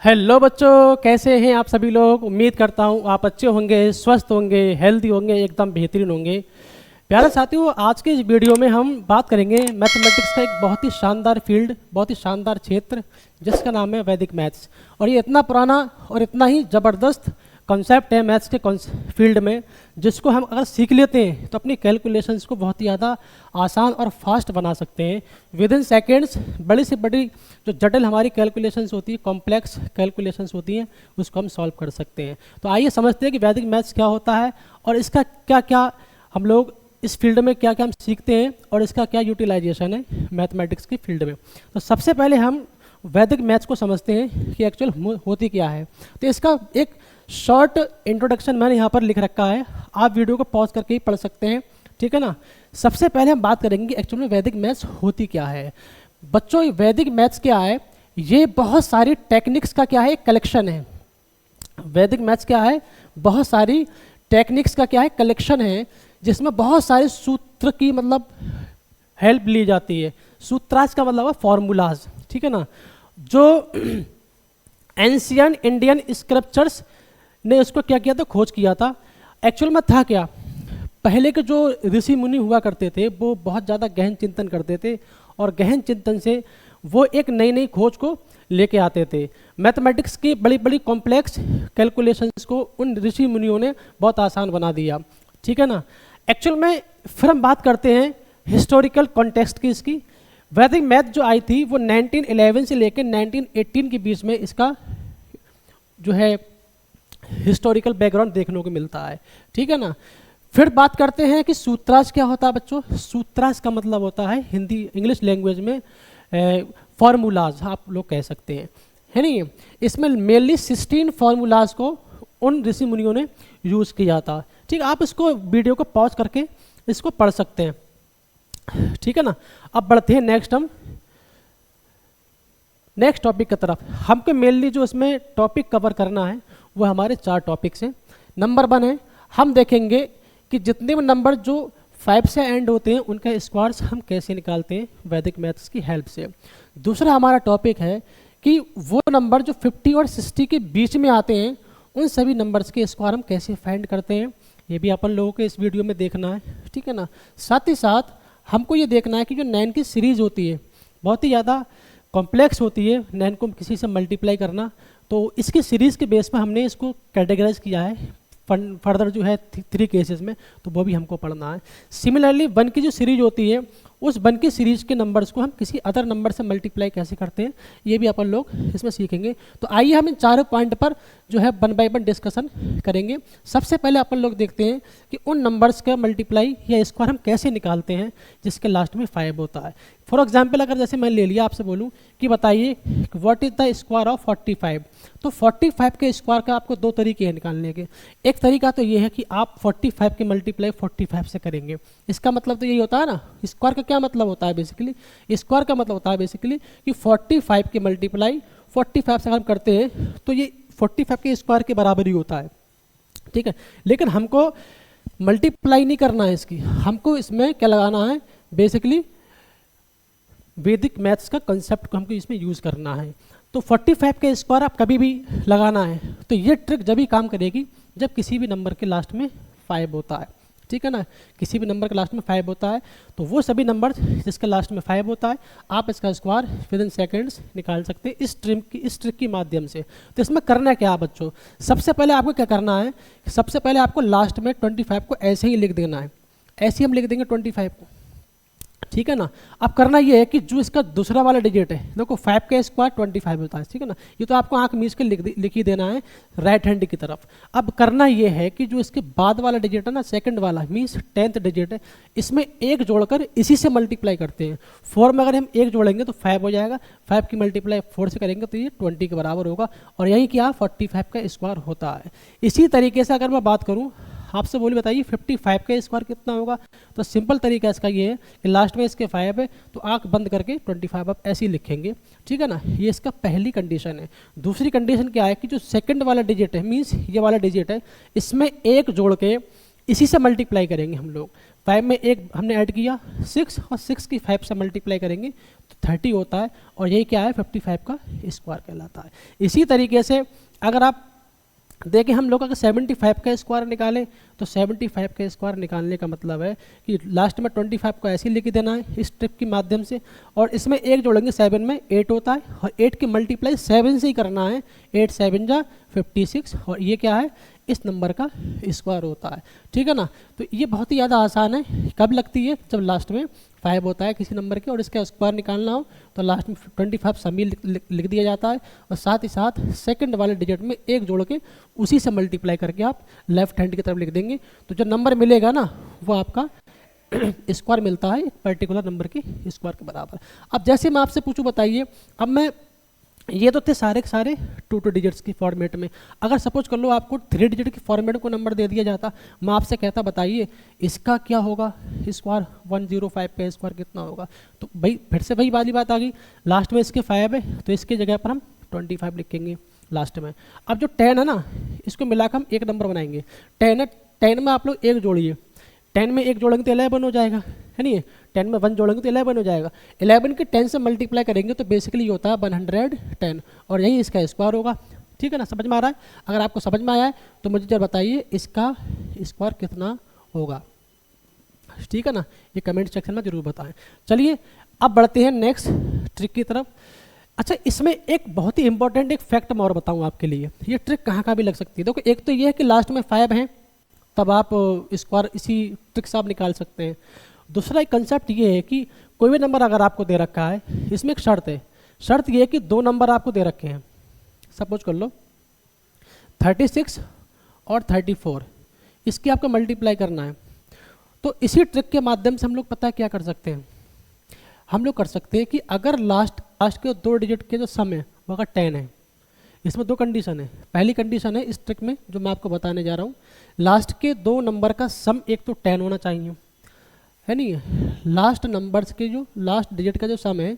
Hello बच्चों, कैसे हैं आप सभी लोग। उम्मीद करता हूँ आप अच्छे होंगे, स्वस्थ होंगे, हेल्दी होंगे, एकदम बेहतरीन होंगे। प्यारे साथियों, आज के इस वीडियो में हम बात करेंगे मैथमेटिक्स का एक बहुत ही शानदार फील्ड, बहुत ही शानदार क्षेत्र जिसका नाम है वैदिक मैथ्स। और ये इतना पुराना और इतना ही ज़बरदस्त कॉन्सेप्ट है मैथ्स के फील्ड में, जिसको हम अगर सीख लेते हैं तो अपनी कैलकुलेशंस को बहुत ही ज़्यादा आसान और फास्ट बना सकते हैं। विद इन सेकेंड्स बड़ी से बड़ी जो जटिल हमारी कैलकुलेशंस होती है, कॉम्प्लेक्स कैलकुलेशंस होती हैं, उसको हम सॉल्व कर सकते हैं। तो आइए समझते हैं कि वैदिक मैथ्स क्या होता है और इसका क्या क्या हम लोग इस फील्ड में क्या क्या हम सीखते हैं और इसका क्या यूटिलाइजेशन है मैथमेटिक्स की फील्ड में। तो सबसे पहले हम वैदिक मैथ्स को समझते हैं कि एक्चुअल होती क्या है। तो इसका एक शॉर्ट इंट्रोडक्शन मैंने यहाँ पर लिख रखा है, आप वीडियो को पॉज करके ही पढ़ सकते हैं, ठीक है ना। सबसे पहले हम बात करेंगे कि एक्चुअल में वैदिक मैथ्स होती क्या है। बच्चों, वैदिक मैथ्स क्या है? ये बहुत सारी टेक्निक्स का क्या है, कलेक्शन है। वैदिक मैथ्स क्या है? बहुत सारी टेक्निक्स का क्या है, कलेक्शन है, जिसमें बहुत सारे सूत्र की मतलब हेल्प ली जाती है। सूत्राज का मतलब है फॉर्मूलाज, ठीक है ना। जो एंशियंट इंडियन स्क्रिप्चर्स ने उसको क्या किया था, खोज किया था। एक्चुअल में था क्या, पहले के जो ऋषि मुनि हुआ करते थे वो बहुत ज़्यादा गहन चिंतन करते थे और गहन चिंतन से वो एक नई नई खोज को लेके आते थे। मैथमेटिक्स की बड़ी बड़ी कॉम्प्लेक्स कैलकुलेशंस को उन ऋषि मुनियों ने बहुत आसान बना दिया, ठीक है ना। एक्चुअल में फिर हम बात करते हैं हिस्टोरिकल कॉन्टेक्स्ट की। इसकी वैदिक मैथ जो आई थी वो 1911 से लेकर 1918 के बीच में इसका जो है हिस्टोरिकल बैकग्राउंड देखने को मिलता है, ठीक है ना। फिर बात करते हैं कि सूत्राज क्या होता है बच्चों। सूत्राज का मतलब होता है हिंदी इंग्लिश लैंग्वेज में फार्मूलाज आप लोग कह सकते हैं, है नहीं। इसमें मेनली 16 फार्मूलाज को उन ऋषि मुनियों ने यूज़ किया था, ठीक। आप इसको वीडियो को पॉज करके इसको पढ़ सकते हैं, ठीक है ना। अब बढ़ते हैं नेक्स्ट टॉपिक की तरफ। हमको मेनली जो इसमें टॉपिक कवर करना है वो हमारे 4 टॉपिक्स हैं। नंबर 1 है, हम देखेंगे कि जितने भी नंबर जो 5 से एंड होते हैं उनका स्क्वायर्स हम कैसे निकालते हैं वैदिक मैथ्स की हेल्प से। दूसरा हमारा टॉपिक है कि वो नंबर जो 50 और 60 के बीच में आते हैं उन सभी नंबर्स के स्क्वायर हम कैसे फाइंड करते हैं, ये भी अपन लोगों को इस वीडियो में देखना है, ठीक है ना। साथ ही साथ हमको ये देखना है कि जो 9 की सीरीज़ होती है बहुत ही ज़्यादा कॉम्प्लेक्स होती है, 9 को किसी से मल्टीप्लाई करना। तो इसकी सीरीज़ के बेस पर हमने इसको कैटेगराइज किया है फर्दर जो है 3 केसेस में, तो वो भी हमको पढ़ना है। सिमिलरली 1 की जो सीरीज होती है उस 1 की सीरीज के नंबर्स को हम किसी अदर नंबर से मल्टीप्लाई कैसे करते हैं ये भी अपन लोग इसमें सीखेंगे। तो आइए हम इन 4 पॉइंट पर जो है 1 बाय 1 डिस्कशन करेंगे। सबसे पहले अपन लोग देखते हैं कि उन नंबर्स का मल्टीप्लाई या स्क्वायर हम कैसे निकालते हैं जिसके लास्ट में 5 होता है। फॉर एग्जाम्पल अगर जैसे मैं ले लिया आपसे बोलूँ कि बताइए what is the square of 45, तो 45 के स्क्वायर का आपको 2 तरीके हैं निकालने के। एक तरीका तो ये है कि आप 45 के मल्टीप्लाई 45 से करेंगे। इसका मतलब तो यही होता है ना, स्क्वायर का क्या मतलब होता है बेसिकली, स्क्वायर का मतलब होता है बेसिकली कि 45 के मल्टीप्लाई 45 से अगर हम करते हैं तो ये 45 के स्क्वायर के बराबर ही होता है, ठीक है। लेकिन हमको मल्टीप्लाई नहीं करना है इसकी, हमको इसमें क्या लगाना है, बेसिकली वैदिक मैथ्स का कंसेप्ट को हमको इसमें यूज़ करना है। तो 45 के स्क्वायर आप कभी भी लगाना है तो ये ट्रिक जब भी काम करेगी जब किसी भी नंबर के लास्ट में 5 होता है, ठीक है ना। किसी भी नंबर के लास्ट में 5 होता है तो वो सभी नंबर जिसके लास्ट में 5 होता है आप इसका स्क्वायर विद इन सेकेंड्स निकाल सकते हैं इस ट्रिक की माध्यम से। तो इसमें करना क्या है बच्चों, सबसे पहले आपको क्या करना है, सबसे पहले आपको लास्ट में 25 को ऐसे ही लिख देना है, ऐसे ही हम लिख देंगे 25 को, ठीक है ना। अब करना ये है कि जो इसका दूसरा वाला डिजिट है, देखो 5 का स्क्वायर 25 होता है, ठीक है ना। ये तो आपको आंख मीच के लिख ही देना है राइट हैंड की तरफ। अब करना ये है कि जो इसके बाद वाला डिजिट है ना, सेकंड वाला मीन्स 10th डिजिट है, इसमें 1 जोड़कर इसी से मल्टीप्लाई करते हैं। 4 में अगर हम 1 जोड़ेंगे तो 5 हो जाएगा, 5 की मल्टीप्लाई 4 से करेंगे तो ये 20 के बराबर होगा और यही क्या 45 का स्क्वायर होता है। इसी तरीके से अगर मैं बात करूँ आपसे बोली बताइए 55 का स्क्वायर कितना होगा, तो सिंपल तरीका इसका ये है कि लास्ट में इसके 5 है तो आंख बंद करके 25 आप ऐसे ही लिखेंगे, ठीक है ना। ये इसका पहली कंडीशन है। दूसरी कंडीशन क्या है कि जो सेकंड वाला डिजिट है मीन्स ये वाला डिजिट है इसमें 1 जोड़ के इसी से मल्टीप्लाई करेंगे हम लोग। 5 में एक हमने ऐड किया 6 और 6 की 5 से मल्टीप्लाई करेंगे तो 30 होता है और यही क्या है 55 का स्क्वायर कहलाता है। इसी तरीके से अगर आप देखिए हम लोग अगर 75 का स्क्वायर निकालें तो 75 का स्क्वायर निकालने का मतलब है कि लास्ट में 25 को ऐसे लिख देना है इस ट्रिक के माध्यम से, और इसमें एक जोड़ेंगे 7 में 8 होता है और 8 की मल्टीप्लाई 7 से ही करना है, 8 7 जा 56 और ये क्या है इस नंबर का स्क्वायर होता है। ठीक है ना, तो ये बहुत ही ज़्यादा आसान है। कब लगती है जब लास्ट में 5 होता है किसी नंबर के और इसका स्क्वायर निकालना हो तो लास्ट में 25 समी लिख दिया जाता है और साथ ही साथ सेकंड वाले डिजिट में एक जोड़ के उसी से मल्टीप्लाई करके आप लेफ्ट हैंड की तरफ लिख देंगे तो जो नंबर मिलेगा ना वो आपका स्क्वायर मिलता है एक पर्टिकुलर नंबर के स्क्वायर के बराबर। अब जैसे मैं आपसे पूछूं बताइए, अब मैं ये तो थे सारे के सारे 2 डिजिट्स की फॉर्मेट में, अगर सपोज कर लो आपको 3 डिजिट की फॉर्मेट को नंबर दे दिया जाता, मैं आपसे कहता बताइए इसका क्या होगा स्क्वायर, 105 का स्क्वायर कितना होगा, तो भाई फिर से वही वाली बात आ गई, लास्ट में इसके 5 है तो इसकी जगह पर हम 25 लिखेंगे लास्ट में। अब जो 10 है ना इसको मिलाकर हम एक नंबर बनाएंगे, 10 है, 10 में आप लोग एक जोड़िए, 10 में एक जोड़ेंगे तो 11 हो जाएगा, है नहीं, 10 में 1 जोड़ेंगे तो 11 हो जाएगा, 11 के 10 से मल्टीप्लाई करेंगे तो बेसिकली ये होता है 110 और यही इसका स्क्वायर होगा। ठीक है ना, समझ में आ रहा है? अगर आपको समझ में आया है तो मुझे जरा बताइए इसका स्क्वायर कितना होगा। ठीक है ना, ये कमेंट सेक्शन में जरूर बताएं। चलिए अब बढ़ते हैं नेक्स्ट ट्रिक की तरफ। अच्छा, इसमें एक बहुत ही इंपॉर्टेंट एक फैक्ट मैं और बताऊँ आपके लिए, ये ट्रिक कहाँ कहाँ भी लग सकती है। देखो एक तो ये है कि लास्ट में 5 हैं तब आप स्क्वायर इसी ट्रिक से आप निकाल सकते हैं। दूसरा एक कंसेप्ट ये है कि कोई भी नंबर अगर आपको दे रखा है, इसमें एक शर्त है, शर्त ये है कि 2 नंबर आपको दे रखे हैं, सपोज कर लो 36 और 34, इसकी आपको मल्टीप्लाई करना है। तो इसी ट्रिक के माध्यम से हम लोग पता क्या कर सकते हैं, हम लोग कर सकते हैं कि अगर लास्ट के 2 डिजिट के जो सम है वो अगर 10 है, इसमें 2 कंडीशन है। पहली कंडीशन है इस ट्रिक में जो मैं आपको बताने जा रहा हूँ, लास्ट के 2 नंबर का सम एक तो 10 होना चाहिए, है नहीं, लास्ट नंबर्स के जो लास्ट डिजिट का जो सम है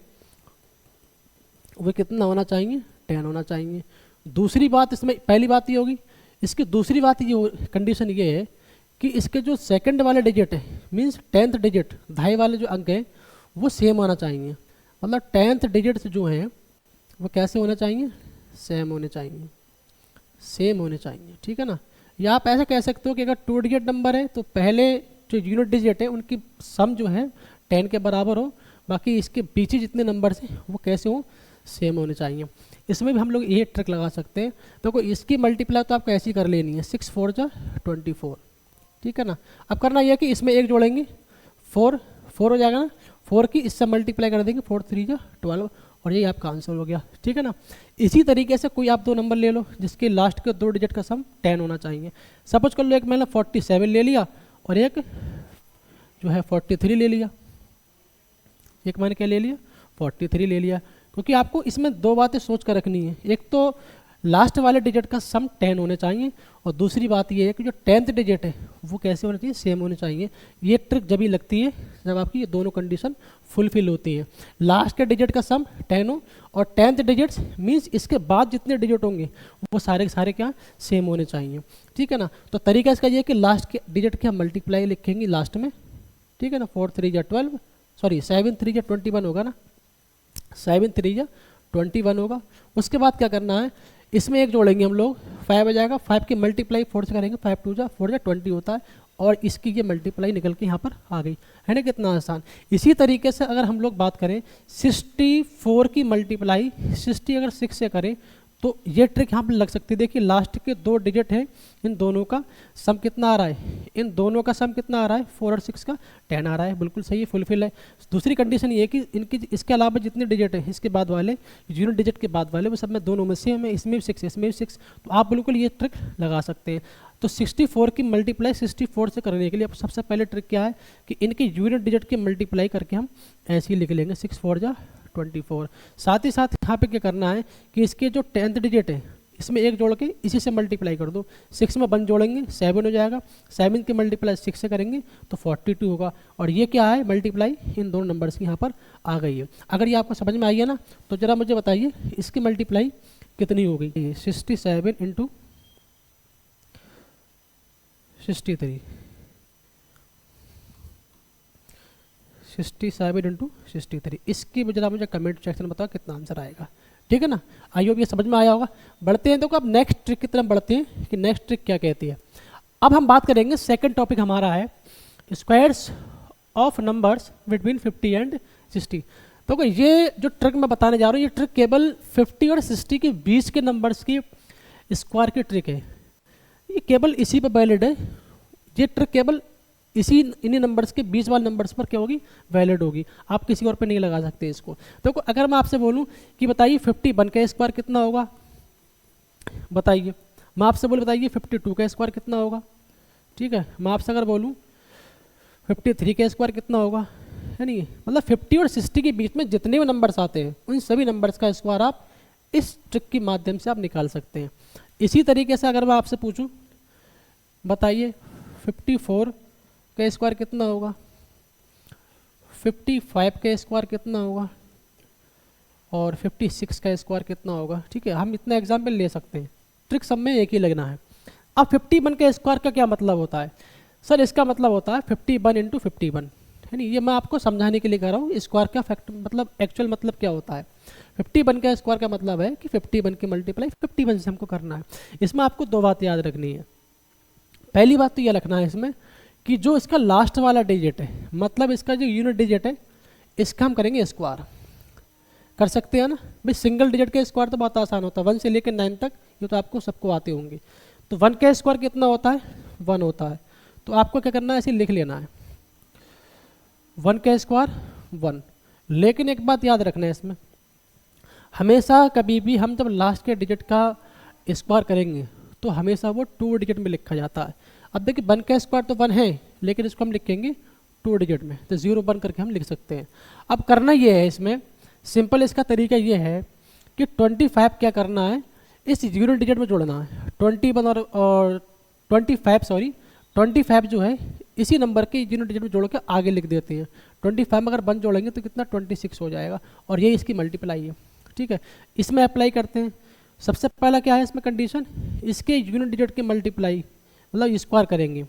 वो कितना होना चाहिए, 10 होना चाहिए। दूसरी बात इसमें, पहली बात ये होगी, इसकी दूसरी बात ये कंडीशन ये है कि इसके जो सेकंड वाले डिजिट है मीन्स 10th डिजिट, ढाई वाले जो अंक हैं वो सेम होना चाहिए, मतलब 10th डिजिट्स जो हैं वो कैसे होना चाहिए, सेम होने चाहिए, सेम होने चाहिए। ठीक है ना, या आप ऐसे कह सकते हो कि अगर 2 डिजिट नंबर है तो पहले जो यूनिट डिजिट है उनकी सम जो है 10 के बराबर हो, बाकी इसके पीछे जितने नंबर्स हैं वो कैसे हो, सेम होने चाहिए। इसमें भी हम लोग ये ट्रिक लगा सकते हैं। तो इसकी मल्टीप्लाई तो आपको ऐसी कर लेनी है, 6 4 जा 24। ठीक है ना, अब करना यह है कि इसमें एक जोड़ेंगे 4 हो जाएगा ना, 4 की इससे मल्टीप्लाई कर देंगे, 4 3 जा 12 और यही आपका आंसर हो गया। ठीक है ना, इसी तरीके से कोई आप 2 नंबर ले लो जिसके लास्ट के 2 डिजिट का सम 10 होना चाहिए। सपोज कर लो एक मैंने 47 ले लिया और एक जो है 43 ले लिया, एक मैंने क्या ले लिया 43 ले लिया, क्योंकि आपको इसमें 2 बातें सोच कर रखनी है, एक तो लास्ट वाले डिजिट का सम 10 होने चाहिए और दूसरी बात ये है कि जो 10th डिजिट है वो कैसे होना चाहिए, सेम होने चाहिए। ये ट्रिक जब ही लगती है जब आपकी ये दोनों कंडीशन फुलफिल होती है, लास्ट के डिजिट का सम 10 हो और 10th डिजिट्स मीन्स इसके बाद जितने डिजिट होंगे वो सारे के सारे क्या सेम होने चाहिए। ठीक है ना, तो तरीका इसका ये है कि लास्ट के डिजिट के हम मल्टीप्लाई लिखेंगे लास्ट में। ठीक है ना, 4 3 जा 12, सॉरी 7 3 जा 21 होगा ना, 7 3 जा 21 होगा। उसके बाद क्या करना है, इसमें एक जोड़ेंगे हम लोग, 5 आ जाएगा, 5 की मल्टीप्लाई 4 से करेंगे, 5 2 जा 4 जा 20 होता है और इसकी ये मल्टीप्लाई निकल के यहाँ पर आ गई, है ना, कितना आसान। इसी तरीके से अगर हम लोग बात करें 64 की मल्टीप्लाई 60 अगर 6 से करें तो ये ट्रिक यहाँ पर लग सकती है। देखिए लास्ट के 2 डिजिट हैं, इन दोनों का सम कितना आ रहा है, इन दोनों का सम कितना आ रहा है, 4 और 6 का 10 आ रहा है, बिल्कुल सही है, फुलफिल है। दूसरी कंडीशन ये है कि इनकी इसके अलावा जितने डिजिट हैं इसके बाद वाले यूनिट डिजिट के बाद वाले वो सब में दोनों में सेम है, इसमें भी 6 इसमें भी 6, तो आप बिल्कुल ये ट्रिक लगा सकते हैं। तो 64 की मल्टीप्लाई 64 से करने के लिए सबसे पहले ट्रिक क्या है कि इनके यूनिट डिजिट की मल्टीप्लाई करके हम ऐसे ही लिख लेंगे, 6 4 जा 24। साथ ही साथ यहाँ पे क्या करना है कि इसके जो 10th डिजिट है इसमें एक जोड़ के इसी से मल्टीप्लाई कर दो, 6 में 1 जोड़ेंगे 7 हो जाएगा, 7 की मल्टीप्लाई 6 से करेंगे तो 42 होगा और ये क्या है मल्टीप्लाई इन दोनों नंबर्स की यहाँ पर आ गई है। अगर ये आपको समझ में आई है ना तो ज़रा मुझे बताइए इसकी मल्टीप्लाई कितनी हो गई, 67 × 63, 67 इंटू 63। इसकी जरा मुझे कमेंट सेक्शन में बताओ कितना आंसर आएगा, ठीक है ना। आई होप ये समझ में आया होगा। बढ़ते हैं, तो अब नेक्स्ट ट्रिक की तरफ बढ़ते हैं कि नेक्स्ट ट्रिक क्या कहती है। अब हम बात करेंगे, सेकंड टॉपिक हमारा है squares of numbers between 50 and 60। तो ये जो ट्रिक मैं बताने जा रहा हूँ, ये ट्रिक केवल 50 और 60 के बीच के नंबर्स की स्क्वायर की ट्रिक है। ये केवल इसी पे वैलिड है। ये ट्रिक केवल इन्हीं नंबर्स के बीच वाले नंबर्स पर क्या होगी, वैलिड होगी। आप किसी और पे नहीं लगा सकते इसको। तो अगर मैं आपसे बोलूं कि बताइए 51 का स्क्वायर कितना होगा, बताइए। मैं आपसे बोलूं बताइए 52 का स्क्वायर कितना होगा, ठीक है। मैं आपसे अगर बोलूं 53 का स्क्वायर कितना होगा, है नहीं। मतलब 50 और 60 के बीच में जितने भी नंबर्स आते हैं उन सभी नंबर्स का स्क्वायर आप इस ट्रिक के माध्यम से आप निकाल सकते हैं। इसी तरीके से अगर मैं आपसे पूछूं बताइए 54 का स्क्वायर कितना होगा, 55 का स्क्वायर कितना होगा और 56 का स्क्वायर कितना होगा, ठीक है। हम इतना एग्जाम्पल ले सकते हैं, ट्रिक सब में एक ही लगना है। अब 51 का स्क्वायर का क्या मतलब होता है सर, इसका मतलब होता है 51 इंटू 51, है नहीं। ये मैं आपको समझाने के लिए कह रहा हूँ स्क्वायर का फैक्ट मतलब एक्चुअल मतलब क्या होता है। 51 का स्क्वायर का मतलब है कि 51 की मल्टीप्लाई 51 से हमको करना है। इसमें आपको दो बात याद रखनी है। पहली बात तो यह रखना है इसमें कि जो इसका लास्ट वाला डिजिट है, मतलब इसका जो यूनिट डिजिट है, इसका हम करेंगे स्क्वायर। कर सकते हैं ना भाई। सिंगल डिजिट का स्क्वायर तो बहुत आसान होता है, 1 से लेकर 9 तक, ये तो आपको सबको आते होंगे। तो 1 का स्क्वायर कितना होता है, 1 होता है। तो आपको क्या करना है, ऐसे लिख लेना है 1 का स्क्वायर 1। लेकिन एक बात याद रखना है इसमें, हमेशा कभी भी हम जब लास्ट के डिजिट का स्क्वायर करेंगे तो हमेशा वो 2 डिजिट में लिखा जाता है। अब देखिए 1 का स्क्वायर तो 1 है, लेकिन इसको हम लिखेंगे 2 डिजिट में, तो 0 1 करके हम लिख सकते हैं। अब करना ये है इसमें सिंपल, इसका तरीका ये है कि 25 क्या करना है, इस यूनिट डिजिट में जोड़ना है। 21 और 25 जो है इसी नंबर के यूनिट डिजिट में जोड़ के आगे लिख देते हैं। 25 में अगर 1 जोड़ेंगे तो कितना 26 हो जाएगा, और ये इसकी मल्टीप्लाई है, ठीक है। इसमें अप्लाई करते हैं। सबसे पहला क्या है इसमें कंडीशन, इसके यूनिट डिजिट के मल्टीप्लाई मतलब स्क्वायर करेंगे।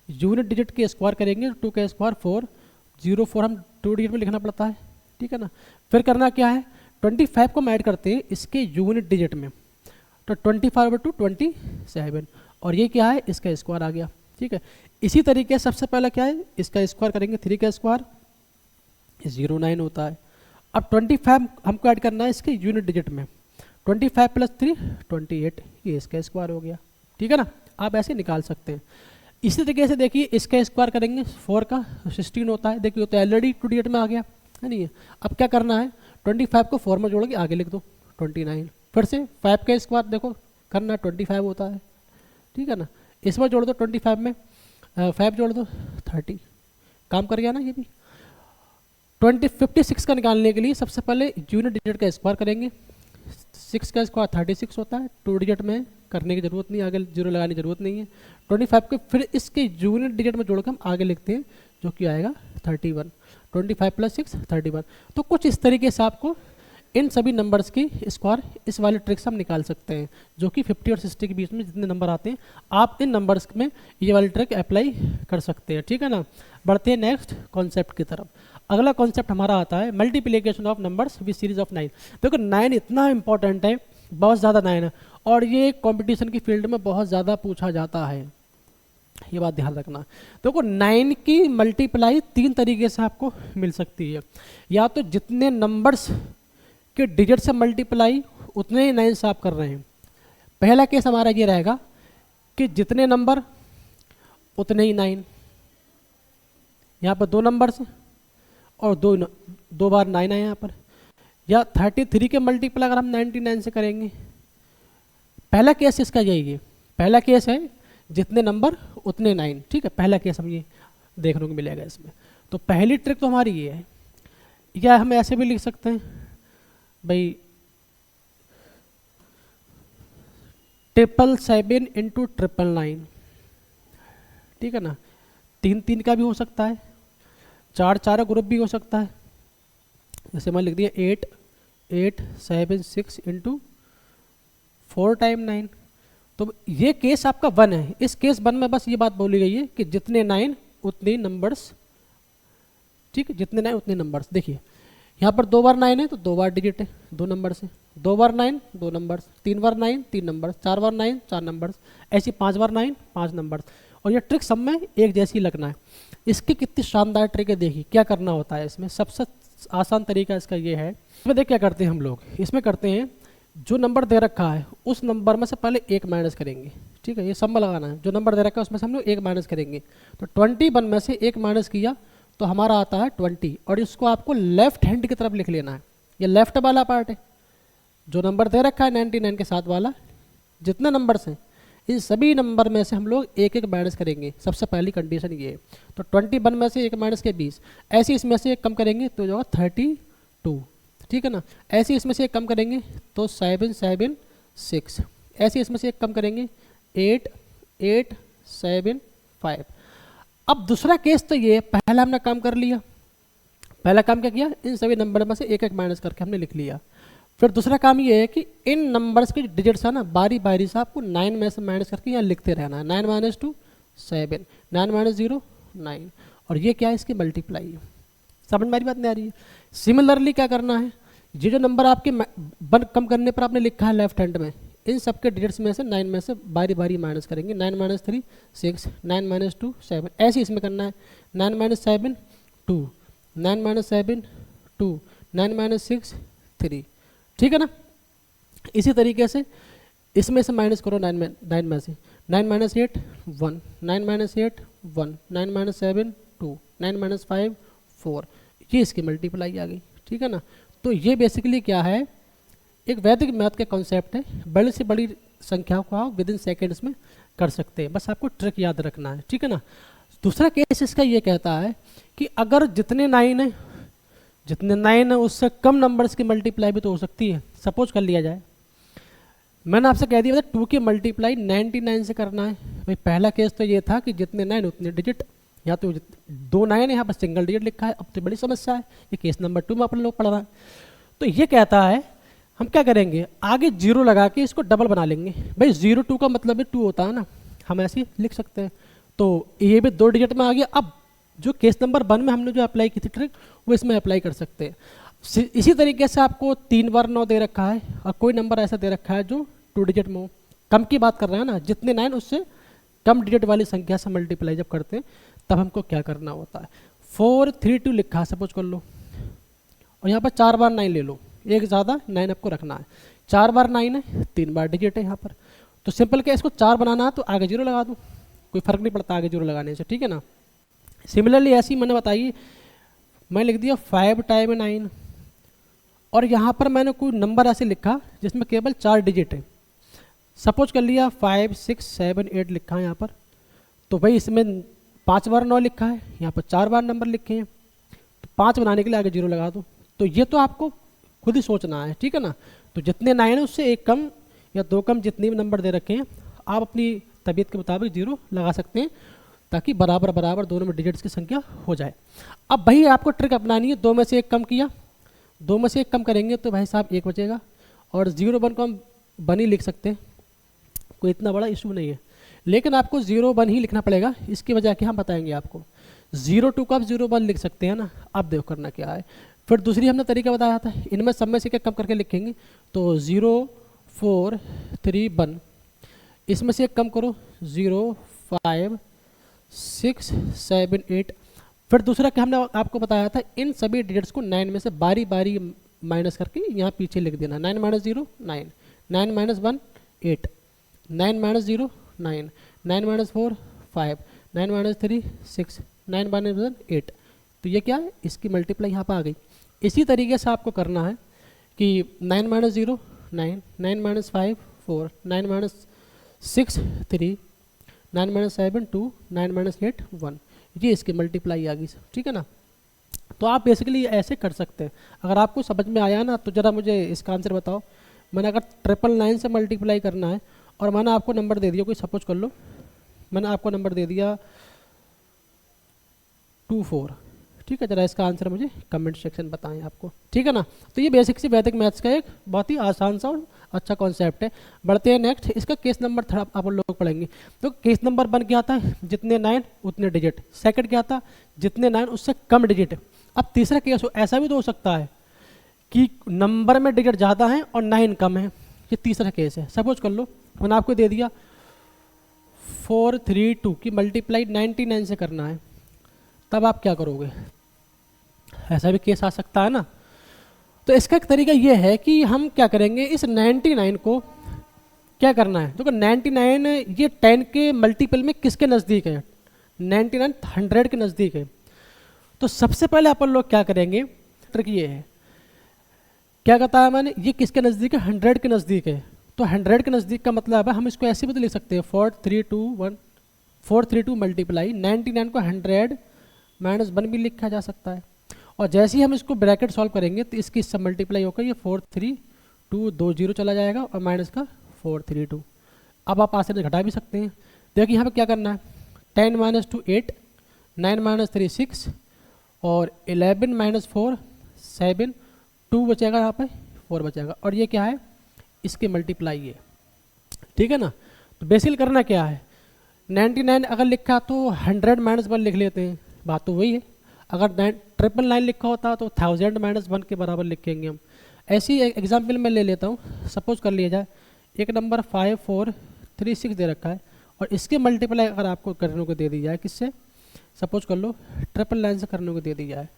यूनिट डिजिट के स्क्वायर करेंगे, 2 का स्क्वायर 4, 0 4 हम 2 डिजिट में लिखना पड़ता है, ठीक है ना। फिर करना क्या है, 25 को हम ऐड करते हैं इसके यूनिट डिजिट में, तो 25/2 27, और ये क्या है, इसका स्क्वायर आ गया, ठीक है। इसी तरीके से सबसे पहला क्या है, इसका स्क्वायर करेंगे, 3 का स्क्वायर 09 होता है। अब 25 हमको ऐड करना है इसके यूनिट डिजिट में, 25 + 3 28, ये इसका स्क्वायर हो गया, ठीक है ना। आप ऐसे निकाल सकते हैं। इसी तरीके से देखिए इसका स्क्वायर करेंगे 4 का 16 होता है, देखिए तो ऑलरेडी 2 डिजिट में आ गया, है नहीं। अब क्या करना है, 25 को 4 में जोड़ के आगे लिख दो 29। फिर से 5 का स्क्वायर देखो करना 25 होता है, ठीक है ना। इसमें जोड़ दो 25 में 5 जोड़ दो 30, काम कर गया ना ये भी। 56 का निकालने के लिए सबसे पहले यूनिट डिजिट का स्क्वायर करेंगे, 6 का स्क्वायर 36 होता है, 2 डिजिट में करने की जरूरत नहीं, आगे 0 लगाने की जरूरत नहीं है। 25 को फिर इसके यूनिट डिजिट में जोड़कर हम आगे लिखते हैं, जो कि आएगा 31, 25 + 6 31। तो कुछ इस तरीके से आपको इन सभी नंबर्स की स्क्वायर इस वाले ट्रिक से हम निकाल सकते हैं, जो कि 50 और 60 के बीच में जितने नंबर आते हैं आप इन नंबर्स में ये वाली ट्रिक अप्लाई कर सकते हैं, ठीक है ना। बढ़ते हैं नेक्स्ट कॉन्सेप्ट की तरफ। अगला कॉन्सेप्ट हमारा आता है multiplication of numbers with series of 9। देखो 9 इतना इंपॉर्टेंट है, बहुत ज़्यादा 9 है, और ये कंपटीशन की फील्ड में बहुत ज़्यादा पूछा जाता है, ये बात ध्यान रखना। देखो 9 की मल्टीप्लाई 3 तरीके से आपको मिल सकती है। या तो जितने नंबर्स के डिजिट से मल्टीप्लाई उतने ही 9 से आप कर रहे हैं। पहला केस हमारा ये रहेगा कि जितने नंबर उतने ही 9, यहाँ पर 2 नंबर्स और 2 बार 9 है यहाँ पर। या 33 के मल्टीप्लाई अगर हम 99 से करेंगे, पहला केस इसका यही है। पहला केस है जितने नंबर उतने 9, ठीक है। पहला केस हम ये देखने को मिलेगा इसमें। तो पहली ट्रिक तो हमारी ये है, या हम ऐसे भी लिख सकते हैं भाई 777 × 999, ठीक है ना। 3 का भी हो सकता है, 4 ग्रुप भी हो सकता है। जैसे मैं लिख दिया 8876 × 4 × 9। तो ये केस आपका 1 है। इस केस 1 में बस ये बात बोली गई है कि जितने 9 उतने नंबर्स ठीक है, जितने 9 उतने नंबर्स। देखिए यहाँ पर 2 बार 9 है तो 2 बार डिजिट है 2 नंबर से, 2 बार 9 2 नंबर्स, 3 बार 9 3 नंबर्स, 4 बार 9 4 नंबर्स, ऐसी 5 बार 9 5 नंबर्स। और ये ट्रिक सब में एक जैसी लगना है। इसकी कितनी शानदार ट्रिक है, देखिए क्या करना होता है इसमें। सबसे आसान तरीका इसका ये है, इसमें देख क्या करते हैं हम लोग, इसमें करते हैं जो नंबर दे रखा है उस नंबर में से पहले 1 माइनस करेंगे। ठीक है, ये सब में लगाना है, जो नंबर दे रखा है उसमें से हम लोग 1 माइनस करेंगे। तो 21 में से 1 माइनस किया तो हमारा आता है 20, और इसको आपको लेफ्ट हैंड की तरफ लिख लेना है। ये लेफ्ट वाला पार्ट है, जो नंबर दे रखा है 99 के साथ वाला, जितने नंबर्स हैं इन सभी नंबर में से हम लोग 1 माइनस करेंगे। सबसे पहली कंडीशन ये है। तो 21 में से 1 माइनस के 20, ऐसे इसमें से 1 कम करेंगे तो जो 32, ठीक है ना। ऐसे इसमें से 1 कम करेंगे तो 7 7 6, ऐसे इसमें से 1 कम करेंगे 8 8 7 5। अब दूसरा केस तो ये, पहला हमने काम कर लिया, पहला काम क्या किया, इन सभी नंबर में से 1 माइनस करके हमने लिख लिया। फिर दूसरा काम ये है कि इन नंबर्स के डिजिट्स है ना, बारी बारी से आपको 9 में से माइनस करके यहाँ लिखते रहना है। 9 माइनस 2 7, 9 माइनस 0 9, और ये क्या है, इसकी मल्टीप्लाई है। समझ में बात नहीं आ रही है। सिमिलरली क्या करना है, ये जो नंबर आपके वन कम करने पर आपने लिखा है लेफ्ट हैंड में, इन सबके डिजिट्स में से 9 में से बारी बारी माइनस करेंगे। 9 माइनस 3 6, 9 माइनस 2 7, ऐसे इसमें करना है। 9 माइनस 7 2, 9 माइनस 7 2, 9 माइनस 6 3, ठीक है ना। इसी तरीके से इसमें से माइनस करो 9 में से, 9 माइनस 8 1, 9 माइनस 8 1, 9 माइनस 7 2, 9 माइनस 5 4, ये इसकी मल्टीप्लाई आ गई, ठीक है ना। तो ये बेसिकली क्या है, एक वैदिक मैथ का कॉन्सेप्ट है। बड़ी से बड़ी संख्याओं को आप विद इन सेकेंड्स में कर सकते हैं, बस आपको ट्रिक याद रखना है, ठीक है ना। दूसरा केस इसका ये कहता है कि अगर जितने 9 है उससे कम नंबर्स की मल्टीप्लाई भी तो हो सकती है। सपोज कर लिया जाए, मैंने आपसे कह दिया था 2 की मल्टीप्लाई 99 से करना है। भाई पहला केस तो ये था कि जितने 9 उतने डिजिट, या तो 2 9 है, यहाँ पर सिंगल डिजिट लिखा है। अब तो बड़ी समस्या है, ये केस नंबर 2 में अपन लोग पढ़ रहा है। तो ये कहता है हम क्या करेंगे, आगे 0 लगा के इसको डबल बना लेंगे। भाई 0 2 का मतलब है 2 होता है ना, हम ऐसे लिख सकते हैं। तो ये भी 2 डिजिट में आ गया। अब जो केस नंबर 1 में हमने जो अप्लाई की थी ट्रिक, वो इसमें अप्लाई कर सकते हैं। इसी तरीके से आपको 3 बार 9 दे रखा है, और कोई नंबर ऐसा दे रखा है जो 2 डिजिट में हो। कम की बात कर रहे हैं ना, जितने 9 उससे कम डिजिट वाली संख्या से मल्टीप्लाई जब करते हैं तब हमको क्या करना होता है। 4 3 2 लिखा है सपोज कर लो, और यहाँ पर 4 बार 9 ले लो, एक ज़्यादा 9 आपको रखना है। 4 बार 9 है, 3 बार डिजिट है यहाँ पर। तो सिंपल क्या, इसको 4 बनाना है तो आगे 0 लगा दूँ, कोई फर्क नहीं पड़ता आगे 0 लगाने से, ठीक है ना। सिमिलरली ऐसी मैंने बताई, मैं लिख दिया 5 टाइम 9, और यहाँ पर मैंने कोई नंबर ऐसे लिखा जिसमें केवल 4 डिजिट है। सपोज कर लिया 5 6 7 8 लिखा है यहाँ पर। तो भाई इसमें 5 बार 9 लिखा है, यहाँ पर 4 बार नंबर लिखे हैं, तो 5 बनाने के लिए आगे 0 लगा दो। तो ये तो आपको खुद ही सोचना है, ठीक है ना। तो जितने 9 है उससे 1 कम या 2 कम जितने भी नंबर दे रखे हैं, आप अपनी तबीयत के मुताबिक 0 लगा सकते हैं, ताकि बराबर बराबर दोनों में डिजिट्स की संख्या हो जाए। अब भाई आपको ट्रिक अपनानी है, 2 में से 1 कम किया, 2 में से 1 कम करेंगे तो भाई साहब 1 बचेगा, और 0 1 को हम 1 ही लिख सकते हैं, कोई इतना बड़ा इशू नहीं है। लेकिन आपको 0 1 ही लिखना पड़ेगा, इसकी वजह क्या हम बताएंगे आपको। 0 2 को आप 0 1 लिख सकते हैं ना। अब देखो करना क्या है। फिर दूसरी हमने तरीका बताया था, इनमें सब में से क्या कम करके लिखेंगे, तो 0 4 3 1, इसमें से 1 कम करो 0 5 6 7 8। फिर दूसरा क्या हमने आपको बताया था, इन सभी डिजिट्स को 9 में से बारी बारी माइनस करके यहाँ पीछे लिख देना। 9 minus 0 9, 9 minus 1 8, 9 minus 0 9, 9 minus 4 5, 9 minus 3 6, 9 minus 1 8। तो ये क्या है, इसकी मल्टीप्लाई यहाँ पर आ गई। इसी तरीके से आपको करना है कि 9 minus 0 9, 9 minus 5 4, 9 minus 6 3, 9 minus 7 2, 9 minus 8 1, ये इसकी मल्टीप्लाई आ गई, ठीक है ना। तो आप बेसिकली ऐसे कर सकते हैं। अगर आपको समझ में आया ना तो ज़रा मुझे इसका आंसर बताओ। मैंने अगर 999 से मल्टीप्लाई करना है और मैंने आपको नंबर दे दिया, कोई सपोज कर लो मैंने आपको नंबर दे दिया 24, ठीक है। जरा इसका आंसर मुझे कमेंट सेक्शन बताएं आपको, ठीक है ना। तो ये बेसिक सी वैदिक मैथ्स का एक बहुत ही आसान सा और अच्छा कॉन्सेप्ट है। बढ़ते हैं नेक्स्ट, इसका केस नंबर थोड़ा आप लोग पढ़ेंगे। तो केस नंबर 1 क्या आता है, जितने 9 उतने डिजिट। सेकंड क्या आता, जितने 9 उससे कम डिजिट। अब तीसरा केस ऐसा भी तो हो सकता है कि नंबर में डिजिट ज़्यादा है और 9 कम है, ये तीसरा केस है। सपोज कर लो मैंने आपको दे दिया 432 की मल्टीप्लाई 99 से करना है, तब आप क्या करोगे? ऐसा भी केस आ सकता है ना। तो इसका एक तरीका ये है कि हम क्या करेंगे, इस 99 को क्या करना है, देखो 99 ये 10 के मल्टीपल में किसके नज़दीक है, 99 100 के नज़दीक है। तो सबसे पहले अपन लोग क्या करेंगे, ट्रिक ये है, क्या कहता है मैंने, ये किसके नज़दीक है, 100 के नज़दीक है। तो 100 के नज़दीक का मतलब है हम इसको ऐसे भी तो लिख सकते हैं 432 मल्टीप्लाई 99 को 100 माइनस 1 भी लिखा जा सकता है। और जैसे ही हम इसको ब्रैकेट सॉल्व करेंगे तो इसकी सब मल्टीप्लाई होकर ये 432 2 0 चला जाएगा और माइनस का 432। अब आप आसानी से घटा भी सकते हैं। देखिए यहाँ पे क्या करना है, 10 माइनस 2 8, 9 माइनस 3 6 और 11 माइनस 4 7, 2 बचेगा यहाँ पे 4 बचेगा, और ये क्या है, इसके मल्टीप्लाई है, ठीक है ना। तो बेसिकली करना क्या है, 99 अगर लिखा तो 100 माइनस 1 लिख लेते हैं, बात तो वही है। अगर 999 लिखा होता तो 1000 माइनस 1 के बराबर लिखेंगे हम। ऐसी एग्जाम्पल मैं ले लेता हूँ, सपोज कर लिया जाए एक नंबर 5436 दे रखा है और इसके मल्टीप्लाई अगर आपको करने को दे दी जाए किससे, सपोज कर लो 999 से करने को दे दी जाए,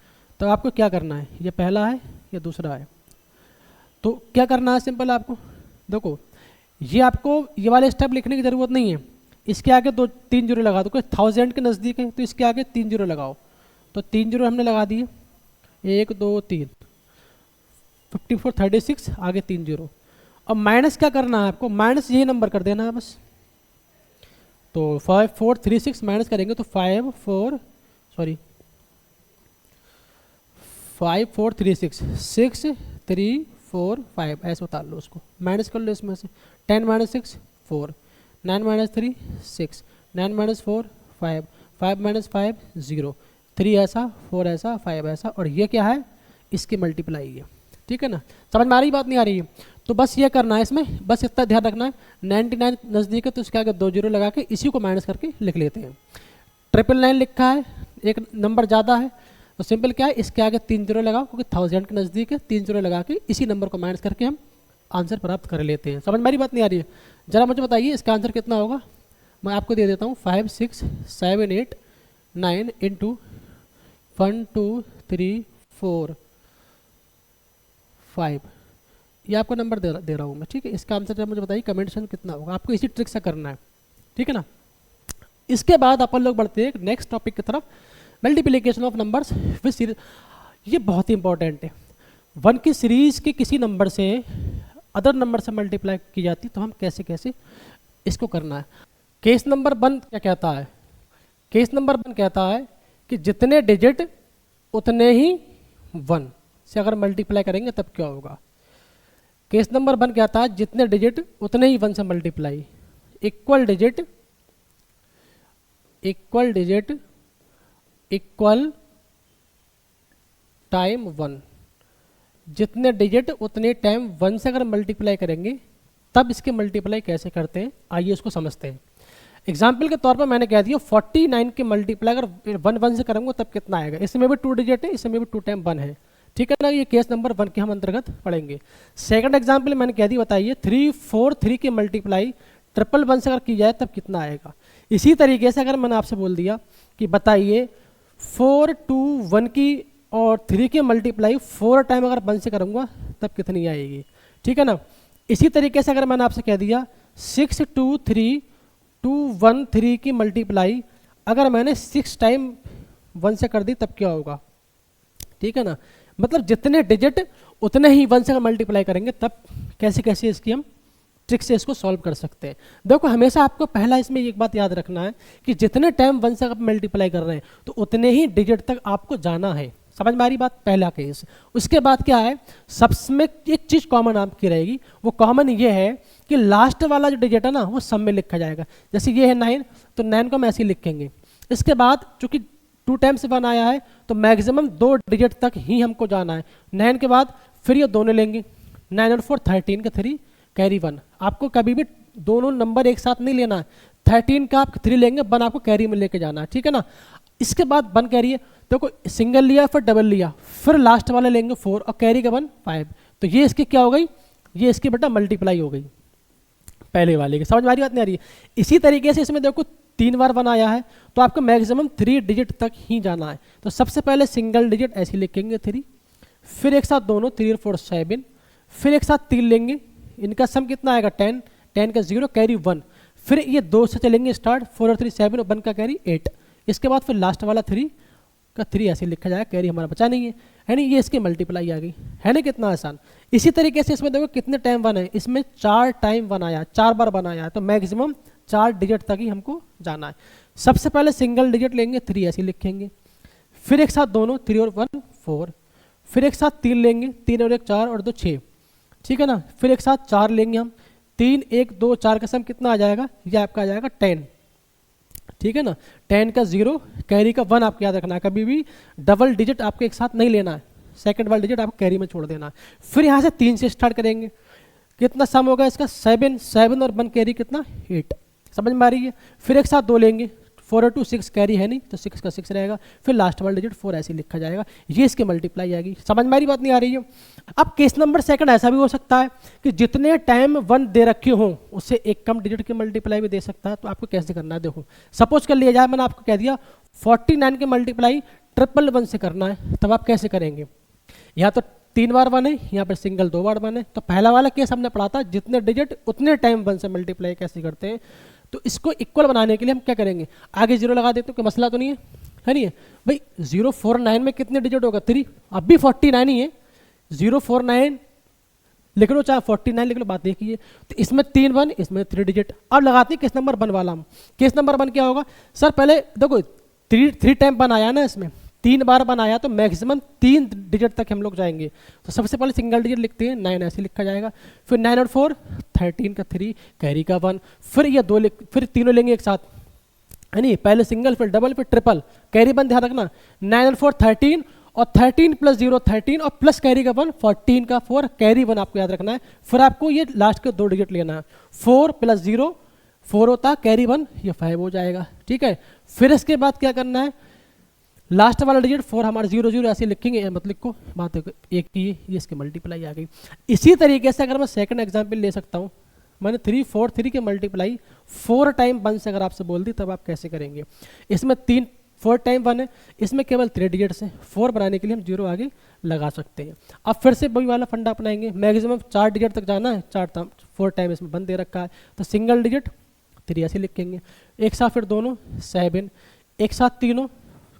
तो आपको क्या करना है, ये पहला है ये दूसरा है। तो क्या करना है, सिंपल आपको देखो, ये आपको ये वाले स्टेप लिखने की ज़रूरत नहीं है, इसके आगे 2-3 जीरो लगा दो, कोई 1000 के नज़दीक है तो इसके आगे 3 जीरो लगाओ। तो 3 जीरो हमने लगा दिए, 1 2 3, 54 36 आगे 3 जीरो। अब माइनस क्या करना है आपको, माइनस यही नंबर कर देना है बस। तो 5436 माइनस करेंगे तो 5436 6 3 4 5 ऐसे उतार लो उसको, माइनस कर लो इसमें से 10 माइनस 6 4, 9 माइनस 3 6, 9 माइनस 4 5, 5 माइनस 5 0, 3 ऐसा 4 ऐसा 5 ऐसा, और ये क्या है, इसकी मल्टीप्लाई है, ठीक है ना। समझ में आ रही बात, नहीं आ रही है? तो बस ये करना है इसमें, बस इतना ध्यान रखना है, 99 नज़दीक है तो उसके आगे 2 जीरो लगा के इसी को माइनस करके लिख लेते हैं। 999 लिखा है, एक नंबर ज़्यादा है, तो सिंपल क्या है, इसके आगे 3 जीरो लगाओ क्योंकि 1000 के नज़दीक है, 3 जीरो लगा के इसी नंबर को माइनस करके हम आंसर प्राप्त कर लेते हैं। समझ मेरी बात नहीं आ रही है? ज़रा मुझे बताइए इसका आंसर कितना होगा। मैं आपको दे देता हूँ 5 6 7 8 9 इंटू 1 2 3 4 5, ये आपको नंबर दे रहा हूँ मैं, ठीक है। इसका आंसर जब मुझे बताइए कमेंट सेक्शन कितना होगा, आपको इसी ट्रिक से करना है, ठीक है ना। इसके बाद अपन लोग बढ़ते हैं नेक्स्ट टॉपिक की तरफ, multiplication of numbers with series. ये बहुत ही इंपॉर्टेंट है। 1 की सीरीज के किसी नंबर से अदर नंबर से मल्टीप्लाई की जाती तो हम कैसे कैसे इसको करना है। केस नंबर 1 क्या कहता है, केस नंबर 1 कहता है कि जितने डिजिट उतने ही 1 से अगर मल्टीप्लाई करेंगे तब क्या होगा। केस नंबर 1 कहता है जितने डिजिट उतने ही 1 से multiply, equal digit equal time 1, जितने डिजिट उतने टाइम 1 से अगर मल्टीप्लाई करेंगे तब इसके मल्टीप्लाई कैसे करते हैं, आइए उसको समझते हैं। एग्जाम्पल के तौर पर मैंने कह दिया 49 के मल्टीप्लाई अगर 1 1 से करूँगा तब कितना आएगा, इसमें भी 2 डिजिट है, इसमें भी 2 टाइम 1 है, ठीक है ना। ये केस नंबर 1 के हम अंतर्गत पढ़ेंगे। सेकंड एग्जाम्पल मैंने कह दी, बताइए 3 4 3 के मल्टीप्लाई 1 से अगर की जाए तब कितना आएगा। इसी तरीके से अगर मैंने आपसे बोल दिया कि बताइए 4 2 1 की और 3 के मल्टीप्लाई 4 टाइम अगर 1 से करूँगा तब कितनी आएगी, ठीक है ना। इसी तरीके से अगर मैंने आपसे कह दिया 6 2 3 2 1 3 की मल्टीप्लाई अगर मैंने 6 टाइम 1 से कर दी तब क्या होगा, ठीक है ना। मतलब जितने डिजिट उतने ही 1 से मल्टीप्लाई करेंगे तब कैसे कैसे इसकी हम ट्रिक से इसको सॉल्व कर सकते हैं। देखो हमेशा आपको पहला इसमें एक बात याद रखना है कि जितने टाइम 1 से आप मल्टीप्लाई कर रहे हैं तो उतने ही डिजिट तक आपको जाना है। समझ में आ रही बात, पहला केस। उसके बाद क्या है, सबसे एक चीज़ कॉमन आपकी रहेगी, वो कॉमन ये है कि लास्ट वाला जो डिजिट है ना वो सब में लिखा जाएगा। जैसे ये है 9 तो 9 को हम ऐसे ही लिखेंगे। इसके बाद चूंकि 2 टाइम्स 1 आया है तो मैक्सिमम 2 डिजिट तक ही हमको जाना है। 9 के बाद फिर ये दोनों लेंगे, 9 और 4 13 के 3 कैरी 1। आपको कभी भी दोनों नंबर एक साथ नहीं लेना है, 13 का आप 3 लेंगे, 1 आपको कैरी में लेके जाना है, ठीक है ना। इसके बाद 1 कैरी है देखो सिंगल लिया फिर डबल लिया, फिर लास्ट वाला लेंगे 4 और कैरी का 1 5, तो ये इसकी क्या हो गई, ये इसकी बेटा मल्टीप्लाई हो गई पहले वाले की। समझ में आ रही बात नहीं आ रही है। इसी तरीके से इसमें देखो 3 बार 1 आया है तो आपको मैक्सिमम 3 डिजिट तक ही जाना है। तो सबसे पहले सिंगल डिजिट ऐसे लिखेंगे 3, फिर एक साथ दोनों 3 और 4 7, फिर एक साथ 3 लेंगे, इनका सम कितना आएगा 10, 10 का 0 कैरी 1, फिर ये 2 से चलेंगे स्टार्ट, 4 और 3 7 और 1 का कैरी 8, इसके बाद फिर लास्ट वाला 3 का 3 ऐसे लिखा जाएगा, कैरी हमारा बचा नहीं है नहीं, ये इसकी मल्टीप्लाई आ गई है ना, कितना आसान। इसी तरीके से इसमें देखो कितने टाइम 1 है, इसमें 4 टाइम 1 आया, 4 बार 1 आया है, तो मैक्सिमम 4 डिजिट तक ही हमको जाना है। सबसे पहले सिंगल डिजिट लेंगे 3 ऐसे लिखेंगे, फिर एक साथ दोनों 3 और 1 4, फिर एक साथ 3 लेंगे, 3 और 1 4 और 2 6, ठीक है ना, फिर एक साथ 4 लेंगे हम, 3 1 2 4 का सम कितना आ जाएगा, ये आपका आ जाएगा 10, ठीक है ना, 10 का 0 कैरी का 1 आपको याद रखना है, कभी भी डबल डिजिट आपको एक साथ नहीं लेना है, सेकंड वाला डिजिट आपको कैरी में छोड़ देना है। फिर यहाँ से 3 से स्टार्ट करेंगे, कितना सम होगा इसका 7, 7 और 1 कैरी कितना 8, समझ में आ रही है। फिर एक साथ 2 लेंगे, 4 और 2 6 कैरी है नहीं तो 6 का 6 रहेगा, फिर लास्ट वाला डिजिट 4 ऐसे लिखा जाएगा, ये इसकी मल्टीप्लाई आएगी। समझ में आ रही बात नहीं आ रही है। अब केस नंबर सेकंड ऐसा भी हो सकता है कि जितने टाइम 1 दे रखे हों उससे एक कम डिजिट की मल्टीप्लाई भी दे सकता है, तो आपको कैसे करना है देखो। सपोज कर लिया जाए मैंने आपको कह दिया 49 की मल्टीप्लाई 111 से करना है, तब आप कैसे करेंगे, यहाँ तो 3 बार 1 है, यहाँ पर सिंगल 2 बार 1 है, तो पहला वाला केस हमने पढ़ा था जितने डिजिट उतने टाइम 1 से मल्टीप्लाई कैसे करते हैं। तो इसको इक्वल बनाने के लिए हम क्या करेंगे, आगे 0 लगा देते हैं, कोई मसला तो नहीं है नहीं है भाई। 049 में कितने डिजिट होगा 3, अब भी 49 ही है, 049 लिख लो चाहे 49 लिख लो, बात देखिए। तो इसमें 3 1, इसमें 3 डिजिट। अब लगाते हैं केस नंबर 1 वाला हम। केस नंबर 1 क्या होगा सर, पहले देखो 3 टाइम 1 आया ना, इसमें 3 बार 1 आया तो मैक्सिमम 3 डिजिट तक हम लोग जाएंगे। तो सबसे पहले सिंगल डिजिट लिखते हैं 9 ऐसे लिखा जाएगा, फिर 9 और 4 13 का 3 कैरी का 1, फिर ये 2 फिर तीनों लेंगे एक साथ है नहीं, पहले सिंगल फिर डबल फिर ट्रिपल, कैरी 1 ध्यान रखना, 9 और 4 13 और 13 प्लस 0 13 और प्लस कैरी का 1 14 का 4 कैरी 1 आपको याद रखना है। फिर आपको ये लास्ट के 2 डिजिट लेना है, 4 प्लस 0 4 होता है, कैरी 1 ये 5 हो जाएगा, ठीक है। फिर इसके बाद क्या करना है, लास्ट वाला डिजिट 4 हमारे 0 0 ऐसे लिखेंगे, मतलब को बात है एक की ये इसकी मल्टीप्लाई आ गई। इसी तरीके से अगर मैं सेकंड एग्जांपल ले सकता हूँ, मैंने 3 4 3 की मल्टीप्लाई 4 टाइम 1 से अगर आपसे बोल दी तब आप कैसे करेंगे। इसमें 4 टाइम 1 है, इसमें केवल 3 डिजिट्स हैं, 4 बनाने के लिए हम 0 आगे लगा सकते हैं। अब फिर से वही वाला फंडा अपनाएंगे, मैक्सिमम 4 डिजिट तक जाना है, 4 टाइम इसमें 1 दे रखा है, तो सिंगल डिजिट 3 ऐसे लिखेंगे, एक साथ फिर दोनों 7, एक साथ तीनों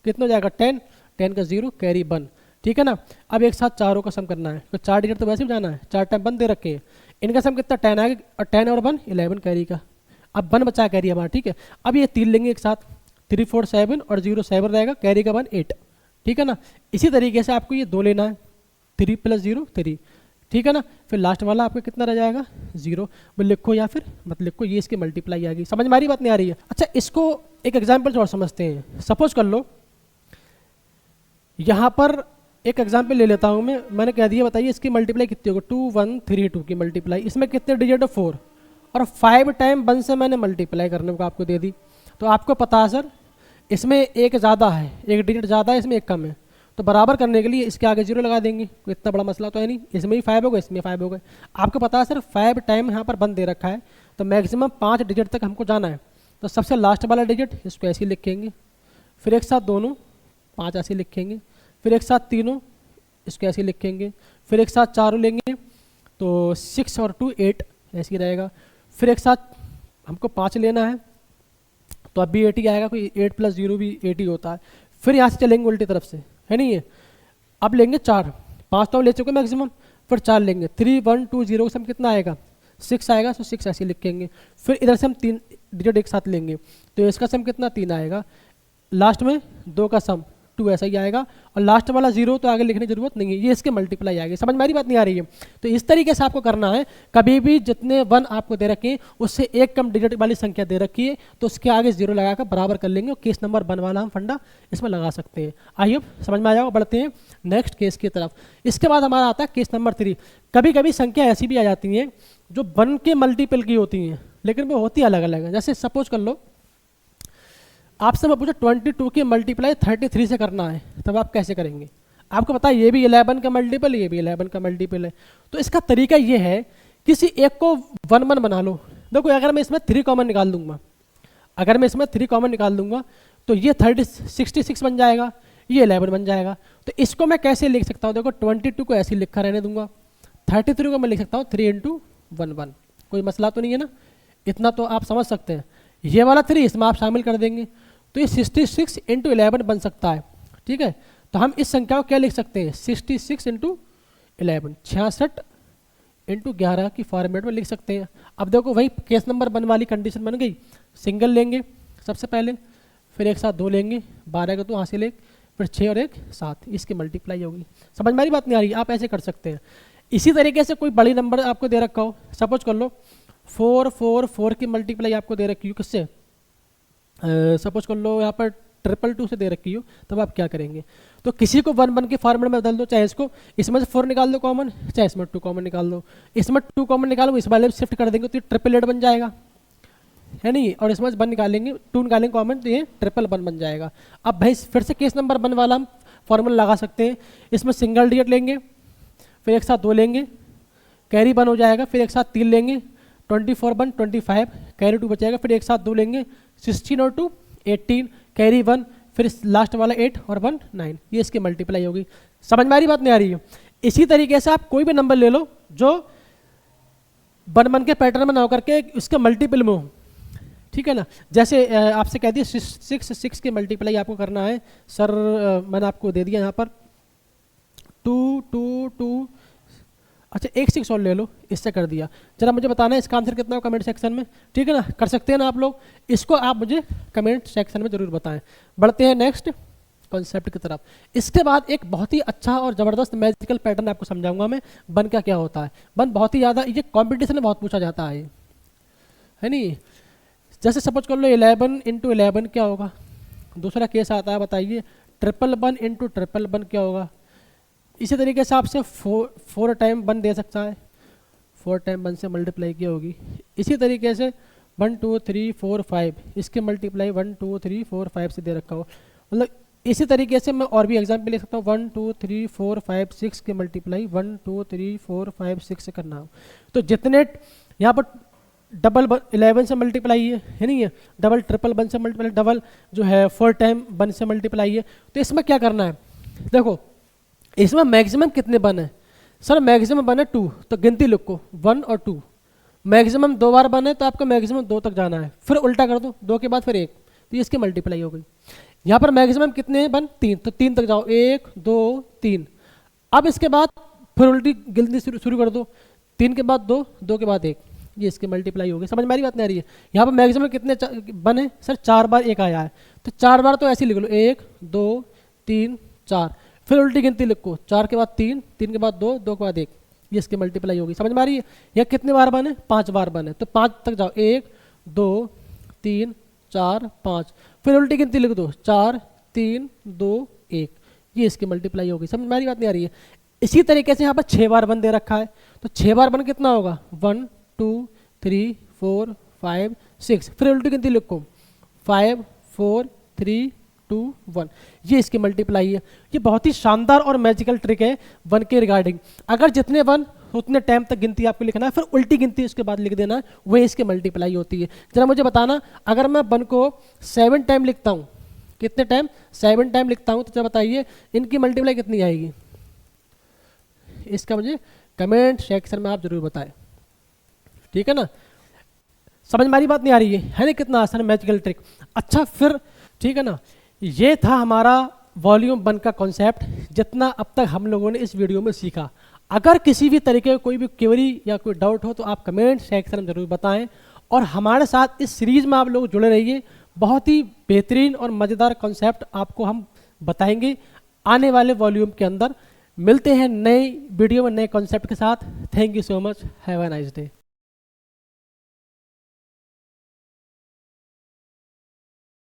कितना हो जाएगा 10, 10 का 0 कैरी 1, ठीक है ना। अब एक साथ चारों का सम करना है, तो 4 डिजिट तो वैसे भी जाना है, 4 टाइम 1 दे रखे हैं, इनका सम कितना 10 आएगा, और 10 और 1 11 कैरी का, अब 1 बचा कैरी हमारा, ठीक है। अब ये 3 लेंगे एक साथ, 3 4 7 और 0 7 रहेगा, कैरी का 1 8, ठीक है ना। इसी तरीके से आपको ये 2 लेना है, 3 प्लस 0 3, ठीक है ना। फिर लास्ट वाला आपका कितना रह जाएगा 0, वो लिखो या फिर मत लिखो, ये इसकी मल्टीप्लाई आ गई। समझ में आ रही बात नहीं आ रही है। अच्छा इसको एक एग्जाम्पल और समझते हैं। सपोज कर लो यहाँ पर एक एग्जाम्पल ले लेता हूँ मैंने कह दिया बताइए इसकी मल्टीप्लाई कितनी होगी, 2 1 3 2 की मल्टीप्लाई, इसमें कितने डिजिट है 4, और 5 टाइम 1 से मैंने मल्टीप्लाई करने को आपको दे दी। तो आपको पता है सर इसमें एक ज़्यादा है, एक डिजिट ज़्यादा है, इसमें एक कम है, तो बराबर करने के लिए इसके आगे 0 लगा देंगे, कोई इतना बड़ा मसला तो है नहीं, इसमें ही 5 हो गए इसमें 5 हो गए। आपको पता है सर 5 टाइम यहाँ पर 1 दे रखा है, तो मैक्सिमम 5 डिजिट तक हमको जाना है। तो सबसे लास्ट वाला डिजिट इसको ऐसे लिखेंगे, फिर एक साथ दोनों 5 ऐसे लिखेंगे, फिर एक साथ तीनों इसको ऐसे लिखेंगे, फिर एक साथ चारों लेंगे तो 6 और 2 8 ऐसे ही रहेगा, फिर एक साथ हमको 5 लेना है तो अब भी 8 ही आएगा, कोई 8 प्लस 0 भी 8 ही होता है। फिर यहाँ से चलेंगे उल्टी तरफ से है नहीं है, अब लेंगे 4, 5 तो हम ले चुके मैक्सिमम, फिर 4 लेंगे, 3 1 2 0 सम कितना आएगा 6 आएगा, तो 6 ऐसे लिखेंगे। फिर इधर से हम 3 डिजिट एक साथ लेंगे तो इसका सम कितना 3 आएगा, लास्ट में 2 का सम 2 ऐसा ही आएगा, और लास्ट वाला 0 तो आगे लिखने की जरूरत नहीं है, ये इसके मल्टीप्लाई आएगी। समझ में आ रही बात नहीं आ रही है। तो इस तरीके से आपको करना है, कभी भी जितने 1 आपको दे रखे हैं उससे एक कम डिजिट वाली संख्या दे रखी है तो उसके आगे 0 लगाकर बराबर कर लेंगे, और केस नंबर 1 वाला हम फंडा इसमें लगा सकते हैं। आई होप समझ में आ जाएगा। बढ़ते हैं नेक्स्ट केस की तरफ। इसके बाद हमारा आता है केस नंबर 3। कभी कभी संख्या ऐसी भी आ जाती हैं जो 1 के मल्टीपल की होती हैं, लेकिन वो होती अलग अलग है। जैसे सपोज कर लो आपसे मैं पूछा 22 की मल्टीप्लाई 33 से करना है, तब आप कैसे करेंगे? आपको पता है ये भी 11 का मल्टीपल, ये भी 11 का मल्टीपल है। तो इसका तरीका ये है, किसी एक को 1 1 बना लो। देखो अगर मैं इसमें 3 कॉमन निकाल दूंगा, अगर मैं इसमें 3 कॉमन निकाल दूंगा तो ये 66 बन जाएगा, ये 11 बन जाएगा। तो इसको मैं कैसे लिख सकता हूँ? देखो 22 को ऐसे लिखा रहने दूंगा, 33 को मैं लिख सकता हूँ 3 × 1 1। कोई मसला तो नहीं है ना, इतना तो आप समझ सकते हैं। ये वाला 3 इसमें आप शामिल कर देंगे तो ये 66 × 11 बन सकता है। ठीक है, तो हम इस संख्या को क्या लिख सकते हैं? 66 × 11, 66 × 11 की फॉर्मेट में लिख सकते हैं। अब देखो वही केस नंबर 1 वाली कंडीशन बन गई। सिंगल लेंगे सबसे पहले, फिर एक साथ 2 लेंगे, 12 का 2 हासिल 1, फिर 6 और 1 7, इसकी मल्टीप्लाई होगी। समझ में आ रही बात? नहीं आ रही? आप ऐसे कर सकते हैं। इसी तरीके से कोई बड़ी नंबर आपको दे रखा हो, सपोज कर लो 4 4 4 की मल्टीप्लाई आपको दे रखी हो किससे? सपोज कर लो यहाँ पर 222 से दे रखी हो, तब आप क्या करेंगे? तो किसी को 1 1 के फॉर्मेट में बदल दो, चाहे इसको इसमें से 4 निकाल दो कॉमन, चाहे इसमें 2 कॉमन निकाल दो। इसमें 2 कॉमन निकालो, इस वाले में शिफ्ट कर देंगे तो ये 888 बन जाएगा, है नहीं? और इसमें 1 निकालेंगे, 2 निकालेंगे कॉमन तो ये 111 बन जाएगा। अब भाई फिर से केस नंबर 1 वाला हम फॉर्मूला लगा सकते हैं। इसमें सिंगल डिजिट लेंगे, फिर एक साथ 2 लेंगे, कैरी 1 हो जाएगा, फिर एक साथ 3 लेंगे, 24 1 25, कैरी 2 बचेगा, फिर एक साथ 2 लेंगे, 16 और 2 18, कैरी 1, फिर लास्ट वाला 8 और 1 9, ये इसकी मल्टीप्लाई होगी। समझ में आ रही बात? नहीं आ रही है? इसी तरीके से आप कोई भी नंबर ले लो जो 1 1 के पैटर्न में ना होकर के उसके मल्टीपल में हो, ठीक है ना? जैसे आपसे कह दिया 6 की मल्टीप्लाई आपको करना है सर, मैंने आपको दे दिया यहाँ पर 2 2 2, अच्छा 1 6 और ले लो, इससे कर दिया। जरा मुझे बताना है इसका आंसर कितना हो कमेंट सेक्शन में, ठीक है ना? कर सकते हैं ना आप लोग? इसको आप मुझे कमेंट सेक्शन में जरूर बताएं। बढ़ते हैं नेक्स्ट कॉन्सेप्ट की तरफ। इसके बाद एक बहुत ही अच्छा और ज़बरदस्त मैजिकल पैटर्न आपको समझाऊंगा मैं, बन का क्या होता है। बन बहुत ही ज़्यादा, ये कॉम्पिटिशन में बहुत पूछा जाता है नहीं? जैसे सपोज कर लो 11 × 11 क्या होगा? दूसरा केस आता है, बताइए 111 × 111 क्या होगा? इसी तरीके से आपसे 4 टाइम 1 दे सकता है, 4 टाइम 1 से मल्टीप्लाई की होगी। इसी तरीके से 1 2 3 4 5, इसके मल्टीप्लाई 1 2 3 4 5 से दे रखा हो। मतलब इसी तरीके से मैं और भी एग्जाम्पल ले सकता हूँ, 1 2 3 4 5 6 के मल्टीप्लाई 1 2 3 4 5 6 से करना हो। तो जितने यहाँ पर डबल 11 से मल्टीप्लाई है नहीं है, डबल 111 से मल्टीप्लाई, डबल जो है 4 टाइम 1 से मल्टीप्लाई है। तो इसमें क्या करना है? देखो इसमें मैक्सिमम कितने 1 है? सर मैक्सिमम 1 है 2, तो गिनती लिखो 1 और 2। मैक्सिमम 2 बार 1 है तो आपका मैक्सिमम 2 तक जाना है, फिर उल्टा कर दो, 2 के बाद फिर 1, तो इसकी मल्टीप्लाई हो गई। यहाँ पर मैक्सिमम कितने हैं? 1 3, तो 3 तक जाओ, 1 2 3। अब इसके बाद फिर उल्टी गिनती शुरू कर दो, 3 के बाद 2, 2 के बाद 1, ये इसकी मल्टीप्लाई होगी। समझ में आ रही बात? नहीं आ रही है? यहाँ पर मैक्सिमम कितने 1 है? सर 4 बार 1 आया है, तो 4 बार तो ऐसे लिख लो, 1 2 3 4, फिर उल्टी गिनती लिखो, 4 के बाद 3, 3 के बाद 2, 2 के बाद 1, ये इसकी मल्टीप्लाई होगी। समझ में आ रही है? यह कितने बार 1 है? 5 बार 1 है, तो 5 तक जाओ, 1 2 3 4 5, फिर उल्टी गिनती लिख दो, 4 3 2 1, ये इसकी मल्टीप्लाई होगी। समझ में आ रही बात? नहीं आ रही है? इसी तरीके से यहाँ पर 6 बार 1 दे रखा है, तो 6 बार 1 कितना होगा? 1 2 3 4 5 6, फिर उल्टी गिनती लिखो, 5 4 3 2 1, ये इसकी मल्टीप्लाई है। ये बहुत ही शानदार और मैजिकल ट्रिक है 1 के रिगार्डिंग। अगर जितने 1 उतने टाइम तक गिनती आपको लिखना है, फिर उल्टी गिनती उसके बाद लिख देना है, वही इसकी मल्टीप्लाई होती है। जरा मुझे बताना, अगर मैं 1 को 7 टाइम लिखता हूँ, कितने टाइम? 7 टाइम लिखता हूँ, तो जरा बताइए इनकी मल्टीप्लाई कितनी आएगी? इसका मुझे कमेंट सेक्शन में आप जरूर बताएं, ठीक है ना? समझ में आ रही बात? नहीं आ रही है ना? कितना आसान मैजिकल ट्रिक। अच्छा फिर ठीक है ना, ये था हमारा वॉल्यूम 1 का कॉन्सेप्ट, जितना अब तक हम लोगों ने इस वीडियो में सीखा। अगर किसी भी तरीके का कोई भी क्वेरी या कोई डाउट हो तो आप कमेंट सेक्शन में जरूर बताएं, और हमारे साथ इस सीरीज में आप लोग जुड़े रहिए। बहुत ही बेहतरीन और मज़ेदार कॉन्सेप्ट आपको हम बताएंगे आने वाले वॉल्यूम के अंदर। मिलते हैं नए वीडियो में नए कॉन्सेप्ट के साथ। Thank you so much, have a nice day.